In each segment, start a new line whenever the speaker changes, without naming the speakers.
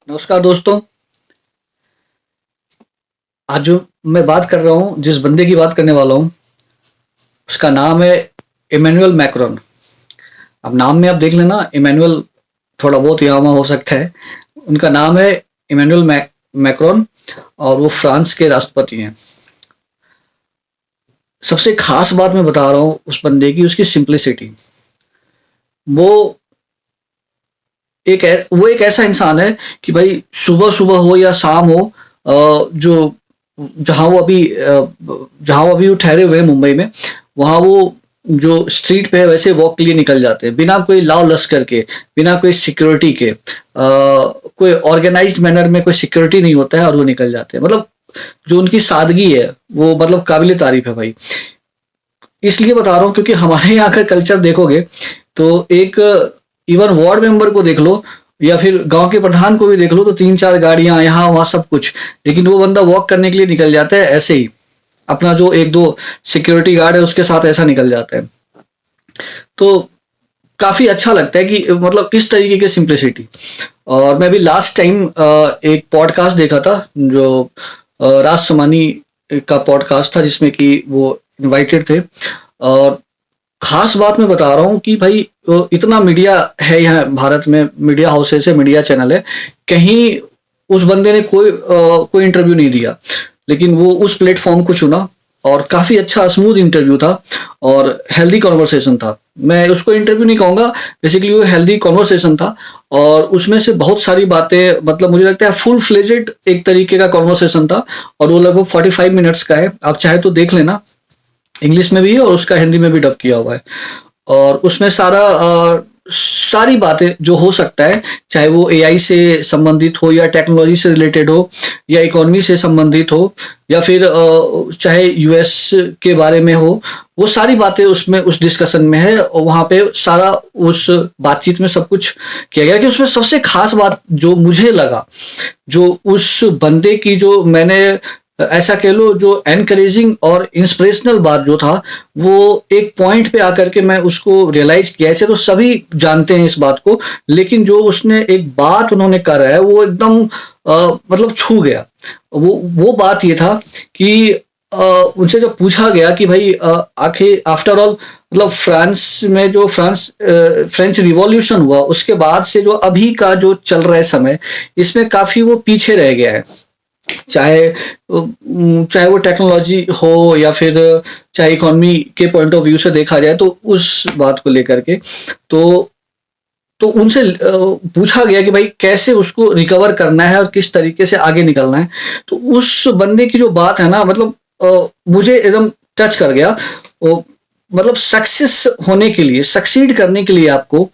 नमस्कार दोस्तों। आज जो मैं बात कर रहा हूँ, जिस बंदे की बात करने वाला हूँ, उसका नाम है इमैनुअल मैक्रोन। अब नाम में आप देख लेना, इमैनुअल थोड़ा बहुत यहाँ वहाँ हो सकता है। उनका नाम है इमैनुअल मैक्रोन और वो फ्रांस के राष्ट्रपति हैं। सबसे खास बात मैं बता रहा हूँ उस बंदे की, उसकी सिंप्लिसिटी। वो वो एक ऐसा इंसान है कि भाई सुबह सुबह हो या शाम हो, जो जहाँ वो अभी ठहरे हुए हैं मुंबई में, वहाँ वो जो स्ट्रीट पे है वैसे वॉक के लिए निकल जाते हैं, बिना कोई लाव लश्कर के, बिना कोई सिक्योरिटी के। कोई ऑर्गेनाइज्ड मैनर में कोई सिक्योरिटी नहीं होता है और वो निकल जाते हैं। मतलब जो उनकी सादगी है वो मतलब काबिले तारीफ है भाई। इसलिए बता रहा हूँ क्योंकि हमारे यहाँ का कल्चर देखोगे तो एक इवन वार्ड मेंबर को देख लो या फिर गांव के प्रधान को भी देख लो तो 3-4 गाड़ियां यहाँ वहाँ सब कुछ, लेकिन वो बंदा वॉक करने के लिए निकल जाता है ऐसे ही। अपना जो 1-2 सिक्योरिटी गार्ड है उसके साथ ऐसा निकल जाता है। तो काफी अच्छा लगता है कि मतलब किस तरीके की सिंप्लिसिटी। और मैं भी लास्ट टाइम एक पॉडकास्ट देखा था, जो राज समानी का पॉडकास्ट था, जिसमें कि वो इनवाइटेड थे। और खास बात मैं बता रहा हूँ कि भाई इतना मीडिया है यहाँ भारत में, मीडिया हाउसेस है, मीडिया चैनल है, कहीं उस बंदे ने कोई इंटरव्यू नहीं दिया, लेकिन वो उस प्लेटफॉर्म को चुना और काफी अच्छा स्मूथ इंटरव्यू था और हेल्दी कॉन्वर्सेशन था। मैं उसको इंटरव्यू नहीं कहूंगा, बेसिकली वो हेल्दी कॉन्वर्सेशन था। और उसमें से बहुत सारी बातें, मतलब मुझे लगता है फुल फ्लेजेड एक तरीके का कॉन्वर्सेशन था। और वो लगभग 45 मिनट्स का है, आप चाहे तो देख लेना। इंग्लिश में भी है और उसका हिंदी में भी डब किया हुआ है। और उसमें सारी बातें जो हो सकता है, चाहे वो एआई से संबंधित हो या टेक्नोलॉजी से रिलेटेड हो या इकोनॉमी से संबंधित हो या फिर चाहे यूएस के बारे में हो, वो सारी बातें उसमें उस डिस्कशन में है। और वहाँ पे सारा उस बातचीत में सब कुछ किया गया। कि उसमें सबसे खास बात जो मुझे लगा, जो उस बंदे की, जो मैंने ऐसा कह लो जो एनकरेजिंग और इंस्पिरेशनल बात जो था, वो एक पॉइंट पे आकर के मैं उसको रियलाइज किया। ऐसे तो सभी जानते हैं इस बात को, लेकिन जो उसने एक बात उन्होंने करा है वो एकदम मतलब छू गया। वो बात ये था कि उनसे जब पूछा गया कि भाई आखिर आफ्टर ऑल, मतलब फ्रांस में जो फ्रेंच रिवॉल्यूशन हुआ उसके बाद से जो अभी का जो चल रहा है समय, इसमें काफी वो पीछे रह गया है। चाहे वो टेक्नोलॉजी हो या फिर चाहे इकोनॉमी के पॉइंट ऑफ व्यू से देखा जाए, तो उस बात को लेकर के तो उनसे पूछा गया कि भाई कैसे उसको रिकवर करना है और किस तरीके से आगे निकलना है। तो उस बंदे की जो बात है ना, मतलब मुझे एकदम टच कर गया। मतलब सक्सेस होने के लिए, सक्सीड करने के लिए आपको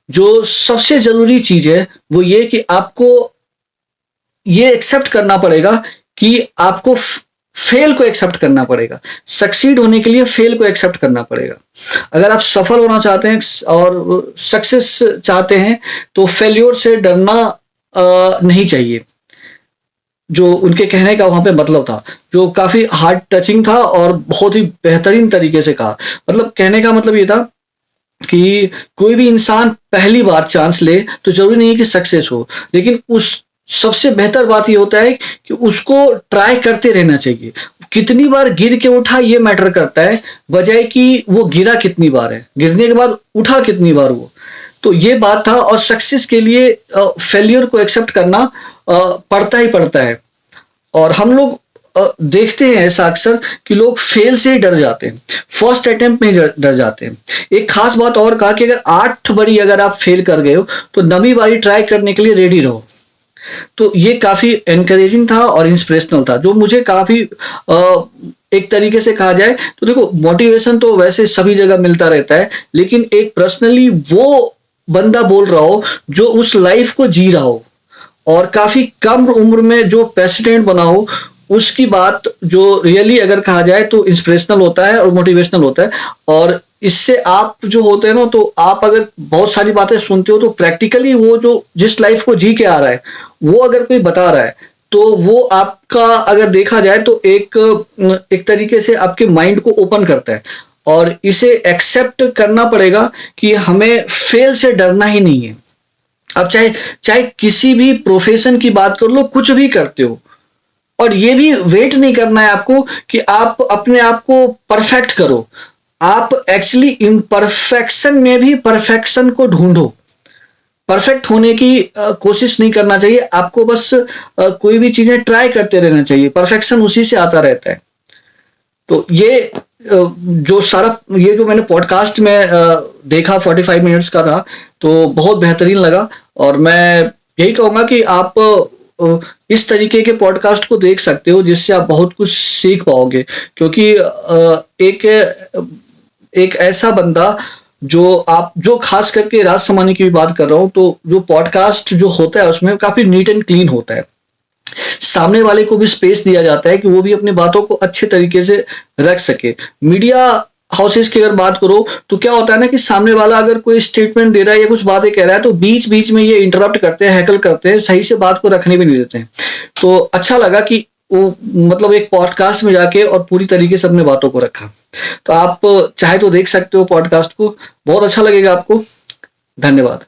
जो सबसे जरूरी चीज है वो ये कि आपको ये एक्सेप्ट करना पड़ेगा कि आपको फेल को एक्सेप्ट करना पड़ेगा। सक्सीड होने के लिए फेल को एक्सेप्ट करना पड़ेगा। अगर आप सफल होना चाहते हैं और सक्सेस चाहते हैं तो फेल्योर से डरना नहीं चाहिए। जो उनके कहने का वहां पे मतलब था, जो काफी हार्ट टचिंग था और बहुत ही बेहतरीन तरीके से कहा। मतलब कहने का मतलब ये था कि कोई भी इंसान पहली बार चांस ले तो जरूरी नहीं है कि सक्सेस हो, लेकिन उस सबसे बेहतर बात ये होता है कि उसको ट्राई करते रहना चाहिए। कितनी बार गिर के उठा ये मैटर करता है, बजाय कि वो गिरा कितनी बार है, गिरने के बाद उठा कितनी बार वो। तो ये बात था। और सक्सेस के लिए फेलियर को एक्सेप्ट करना पड़ता ही पड़ता है। और हम लोग देखते हैं ऐसा अक्सर कि लोग फेल से ही डर जाते हैं, फर्स्ट अटेम्प्ट में डर जाते हैं। एक खास बात और कहा कि अगर 8 बारी अगर आप फेल कर गए हो तो 9वीं बारी ट्राई करने के लिए रेडी रहो। तो ये काफी एनकरेजिंग था और इंस्पिरेशनल था, जो मुझे काफी एक तरीके से कहा जाए तो देखो, मोटिवेशन तो वैसे सभी जगह मिलता रहता है, लेकिन एक पर्सनली वो बंदा बोल रहा हो जो उस लाइफ को जी रहा हो और काफी कम उम्र में जो प्रेसिडेंट बना हो, उसकी बात जो रियली अगर कहा जाए तो इंस्पिरेशनल होता है और मोटिवेशनल होता है। और इससे आप जो होते हैं ना, तो आप अगर बहुत सारी बातें सुनते हो तो प्रैक्टिकली वो जो जिस लाइफ को जी के आ रहा है वो अगर कोई बता रहा है तो वो आपका अगर देखा जाए तो एक तरीके से आपके माइंड को ओपन करता है। और इसे एक्सेप्ट करना पड़ेगा कि हमें फेल से डरना ही नहीं है। अब चाहे चाहे किसी भी प्रोफेशन की बात कर लो, कुछ भी करते हो, और ये भी वेट नहीं करना है आपको कि आप अपने आप को परफेक्ट करो। आप एक्चुअली इम्परफेक्शन में भी परफेक्शन को ढूंढो। परफेक्ट होने की कोशिश नहीं करना चाहिए आपको, बस कोई भी चीजें ट्राई करते रहना चाहिए, परफेक्शन उसी से आता रहता है। तो ये जो सारा ये जो मैंने पॉडकास्ट में देखा 45 मिनट्स का था, तो बहुत बेहतरीन लगा। और मैं यही कहूंगा कि आप इस तरीके के पॉडकास्ट को देख सकते हो जिससे आप बहुत कुछ सीख पाओगे, क्योंकि एक एक ऐसा बंदा जो खास करके राज समानी की भी बात कर रहा हूं, तो जो पॉडकास्ट जो होता है उसमें काफी नीट एंड क्लीन होता है। सामने वाले को भी स्पेस दिया जाता है कि वो भी अपनी बातों को अच्छे तरीके से रख सके। मीडिया हाउसेस की अगर बात करो तो क्या होता है ना कि सामने वाला अगर कोई स्टेटमेंट दे रहा है या कुछ बातें कह रहा है तो बीच बीच में ये इंटरप्ट करते हैं, हैकल करते हैं, सही से बात को रखने भी नहीं देते हैं। तो अच्छा लगा कि वो मतलब एक पॉडकास्ट में जाके और पूरी तरीके से अपने बातों को रखा। तो आप चाहे तो देख सकते हो पॉडकास्ट को, बहुत अच्छा लगेगा आपको। धन्यवाद।